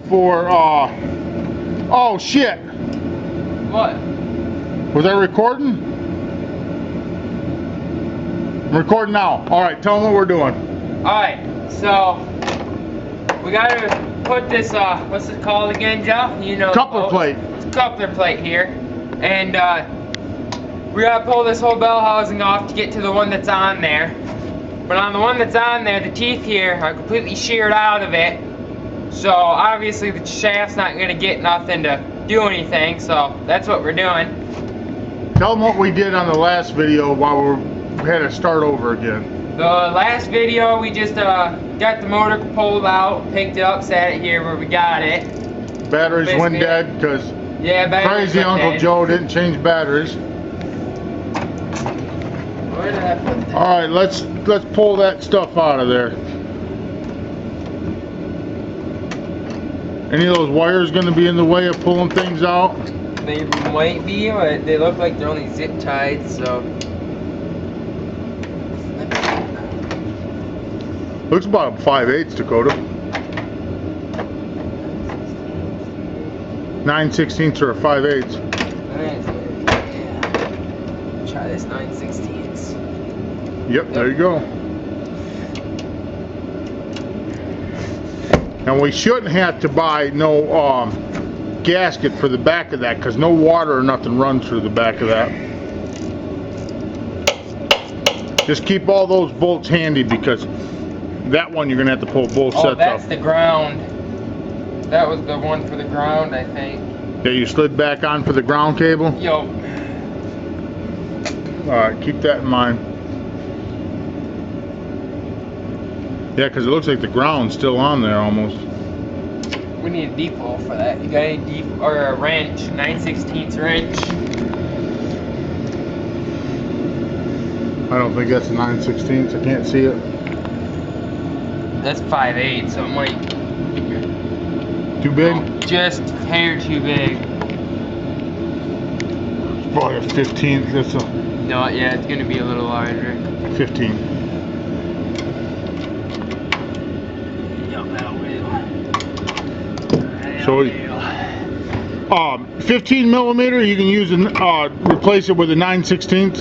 for, oh shit. What? Was I recording? I'm recording now. Alright, tell them what we're doing. Alright, so we gotta put this, what's it called again, Joe? You know. Coupler plate. It's a coupler plate here. And, we gotta pull this whole bell housing off to get to the one that's on there. But on the one that's on there, the teeth here are completely sheared out of it. So obviously the shaft's not gonna get nothing to do anything, so that's what we're doing. Tell them what we did on the last video while we had to start over again. The last video, we just got the motor pulled out, picked it up, sat it here where we got it. Batteries went dead because crazy Uncle Joe didn't change batteries. Where did I put that? Alright, let's pull that stuff out of there. Any of those wires going to be in the way of pulling things out? They might be, but they look like they're only zip tied, so. Looks about a 5/8 Dakota. 9/16 or a 5/8. Yeah. Try this 9/16. Yep, there you go. And we shouldn't have to buy no gasket for the back of that because no water or nothing runs through the back of that. Just keep all those bolts handy because that one you're going to have to pull both sets up. Oh, that's the ground. That was the one for the ground, I think. Yeah, you slid back on for the ground cable? Yo. Alright, keep that in mind. Yeah, because it looks like the ground's still on there almost. We need a depot for that. You got any depot or a wrench? 9/16 wrench. I don't think that's a 9/16. I can't see it. That's 5/8, so it might. Too big? Just hair too big. It's probably a 15th. That's a No, yeah, it's gonna be a little larger. 15. So 15 millimeter, you can use and replace it with a 9/16.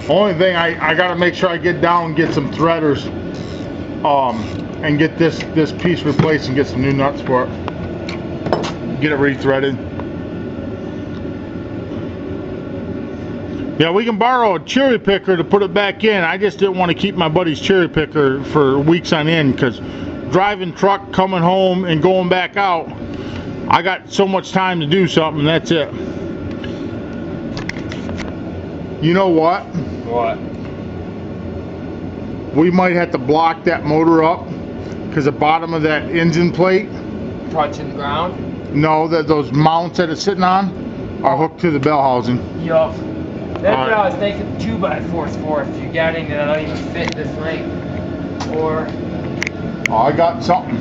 Only thing I gotta make sure I get down and get some threaders, and get this piece replaced and get some new nuts for it. Get it rethreaded. Yeah, we can borrow a cherry picker to put it back in. I just didn't want to keep my buddy's cherry picker for weeks on end because driving truck, coming home, and going back out, I got so much time to do something, that's it. You know what? What? We might have to block that motor up because the bottom of that engine plate, Touching the ground? no, those mounts that it's sitting on are hooked to the bell housing. Yup. That's what I was thinking, 2x4s for if you got any that don't even fit this length. Or. Oh, I got something.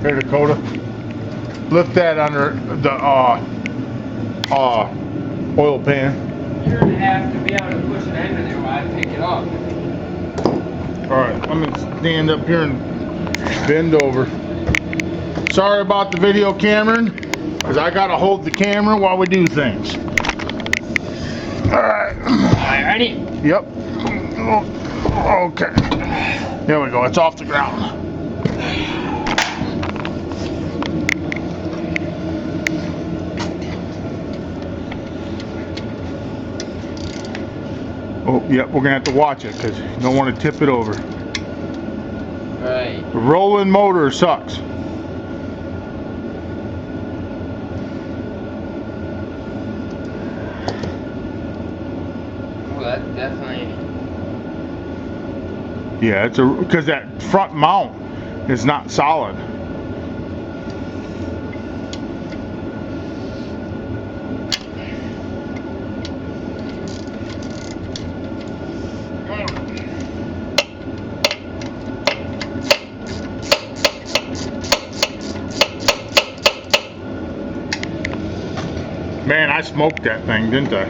Here, Dakota. Lift that under the oil pan. You're gonna have to be able to push it under there while I pick it up. Alright, I'm gonna stand up here and bend over. Sorry about the video, Cameron, because I gotta hold the camera while we do things. Alright. Alright, ready? Yep. Okay. There we go, it's off the ground. Oh, yep, we're gonna have to watch it because you don't want to tip it over. Right. The rolling motor sucks. Oh, that's definitely. Yeah, it's because that front mount is not solid. Man, I smoked that thing, didn't I?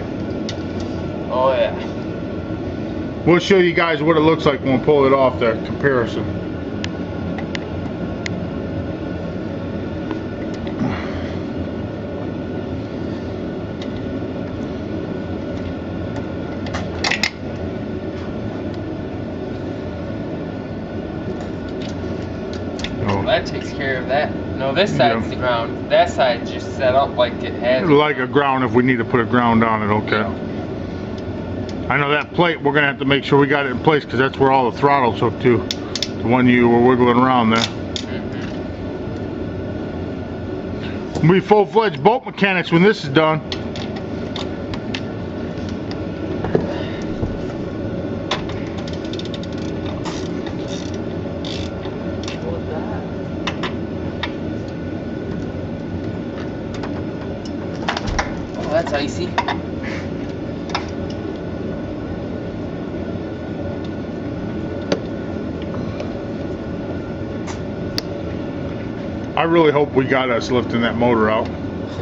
Oh yeah. We'll show you guys what it looks like when we pull it off, the comparison. Well, that takes care of that. No, this side's the ground. That side's just set up like it has. Like a ground, if we need to put a ground on it, okay. I know that plate, we're gonna have to make sure we got it in place because that's where all the throttle's hooked to. The one you were wiggling around there. We'll be full-fledged boat mechanics when this is done. Oh, that's icy. I really hope we got us lifting that motor out.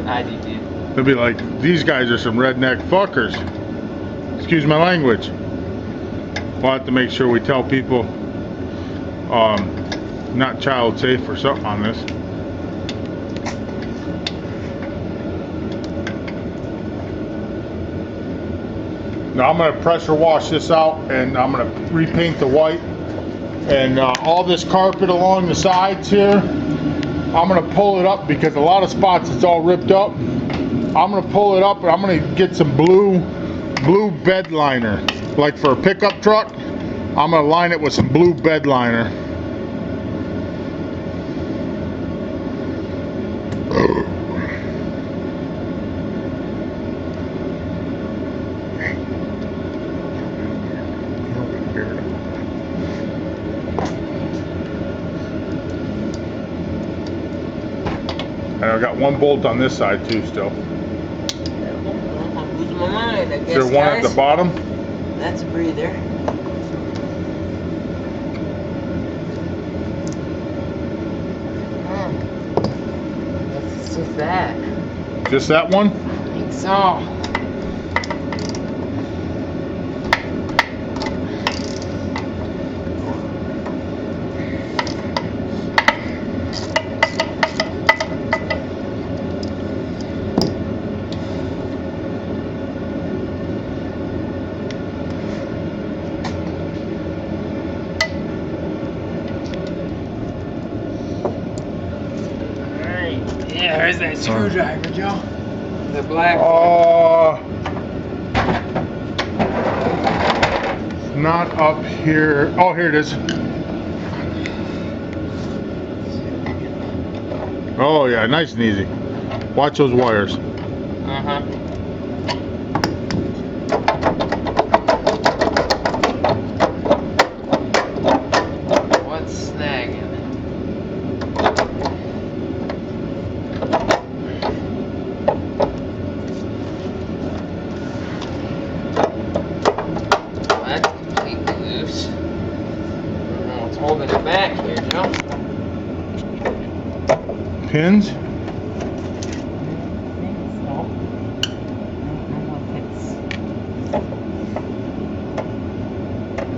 I do too. They'll be like, these guys are some redneck fuckers. Excuse my language. We'll have to make sure we tell people not child safe or something on this. Now I'm going to pressure wash this out and I'm going to repaint the white. And all this carpet along the sides here, I'm going to pull it up because a lot of spots it's all ripped up. I'm going to pull it up and I'm going to get some blue bed liner. Like for a pickup truck, I'm going to line it with some blue bed liner. And I got one bolt on this side too still. I'm losing my mind, I guess. Is there one at the bottom? That's a breather. What's just that? Just that one? I think so. Yeah, there's that screwdriver, Joe. The black Not up here. Oh, here it is. Oh yeah, nice and easy. Watch those wires. What's snagging? That's completely loose. I don't know what's holding it back here, Joe. Pins?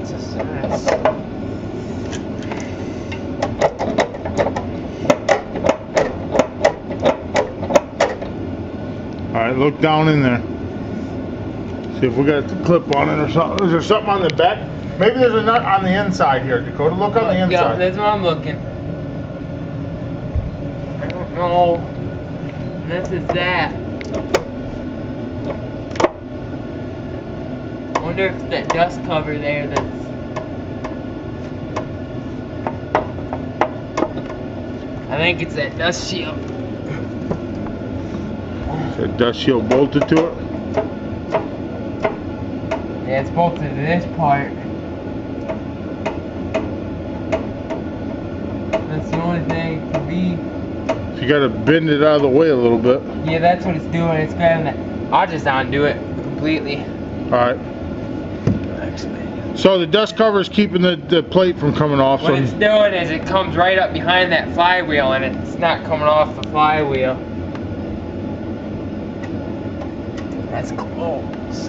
It's just a mess. Alright, look down in there. See if we got the clip on it or something. Is there something on the back? Maybe there's a nut on the inside here, Dakota. Look on the Yeah, inside. that's what I'm looking. I don't know. This is that. I wonder if that dust cover there that's... I think it's that dust shield. Is that dust shield bolted to it? Yeah, it's bolted to this part. That's the only thing to be. So you gotta bend it out of the way a little bit. Yeah, that's what it's doing. It's grabbing that. I'll just undo it completely. Alright. So the dust cover is keeping the plate from coming off. What So it's doing is it comes right up behind that flywheel and it's not coming off the flywheel. That's close.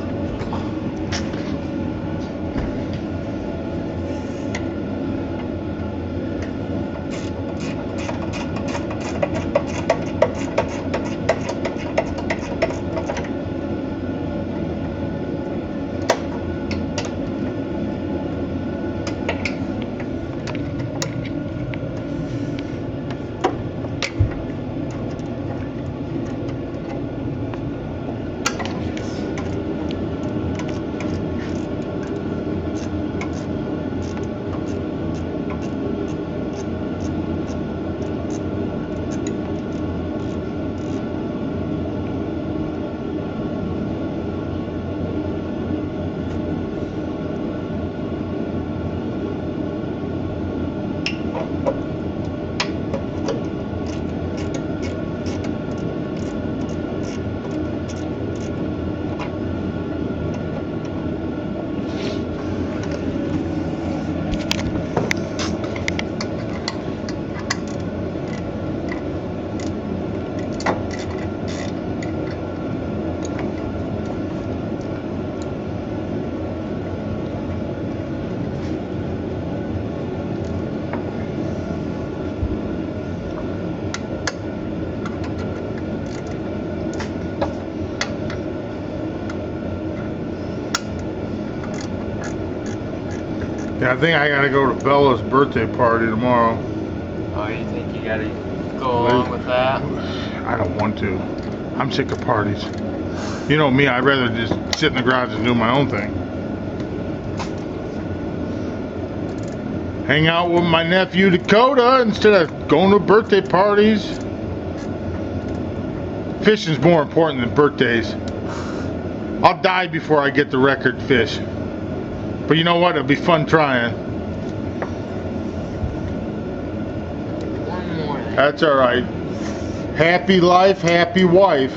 Yeah, I think I gotta go to Bella's birthday party tomorrow. Oh, you think you gotta go along with that? I don't want to. I'm sick of parties. You know me, I'd rather just sit in the garage and do my own thing. Hang out with my nephew Dakota instead of going to birthday parties. Fishing's more important than birthdays. I'll die before I get the record fish. But you know what? It'll be fun trying. One more. That's alright. Happy life, happy wife.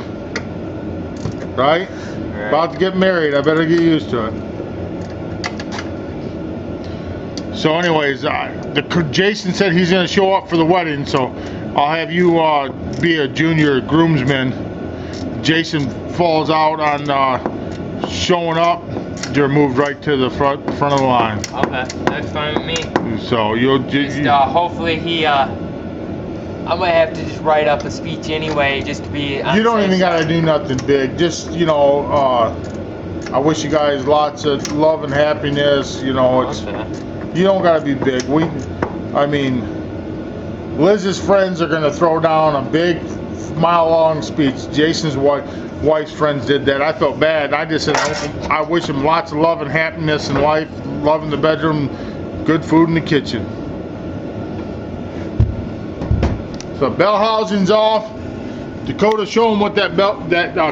Right? About to get married. I better get used to it. So anyways, Jason said he's going to show up for the wedding, so I'll have you be a junior groomsman. Jason falls out on showing up. You're moved right to the front of the line. Okay, that's fine with me. So you'll Just hopefully he I might have to just write up a speech anyway, just to be. You don't even gotta do nothing big. Just I wish you guys lots of love and happiness. You know, it's you don't gotta be big. Liz's friends are gonna throw down a big mile-long speech. Jason's wife's friends did that. I felt bad. I just said I wish him lots of love and happiness in life, love in the bedroom, good food in the kitchen. So Bellhausen's off. Dakota, show him what that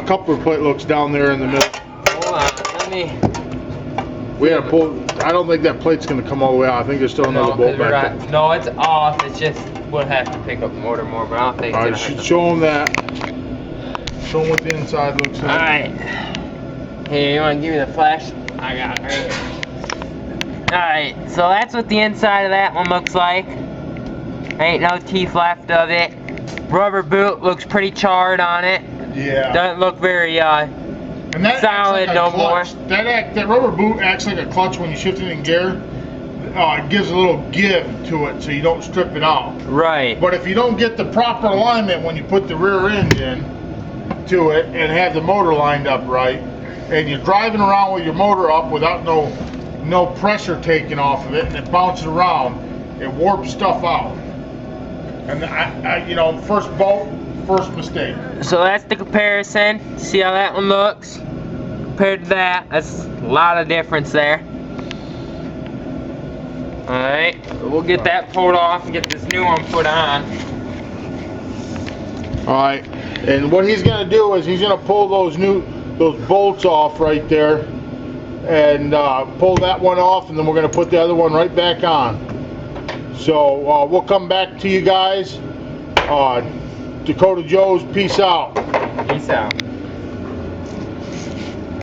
coupler plate looks down there in the middle. Hold on, let me. We had to pull. I don't think that plate's gonna come all the way out. I think there's still another bolt back there. No, it's off. It's just we'll have to pick up the motor more, but I don't think it's All gonna right, hurt show him that. Show him what the inside looks like. Alright. Here, you wanna give me the flash? I got it right here. Alright, so that's what the inside of that one looks like. Ain't no teeth left of it. Rubber boot looks pretty charred on it. Yeah. Doesn't look very And that solid acts like a no more. clutch. That rubber boot acts like a clutch when you shift it in gear. It gives a little give to it so you don't strip it out. Right. But if you don't get the proper alignment when you put the rear end in to it and have the motor lined up right, and you're driving around with your motor up without no pressure taken off of it, and it bounces around, it warps stuff out. And first bolt, first mistake. So that's the comparison. See how that one looks? Compared to that, that's a lot of difference there. Alright, we'll get that pulled off and get this new one put on. Alright, and what he's gonna do is he's gonna pull those bolts off right there and pull that one off, and then we're gonna put the other one right back on. So we'll come back to you guys. Dakota Joe's, peace out. Peace out.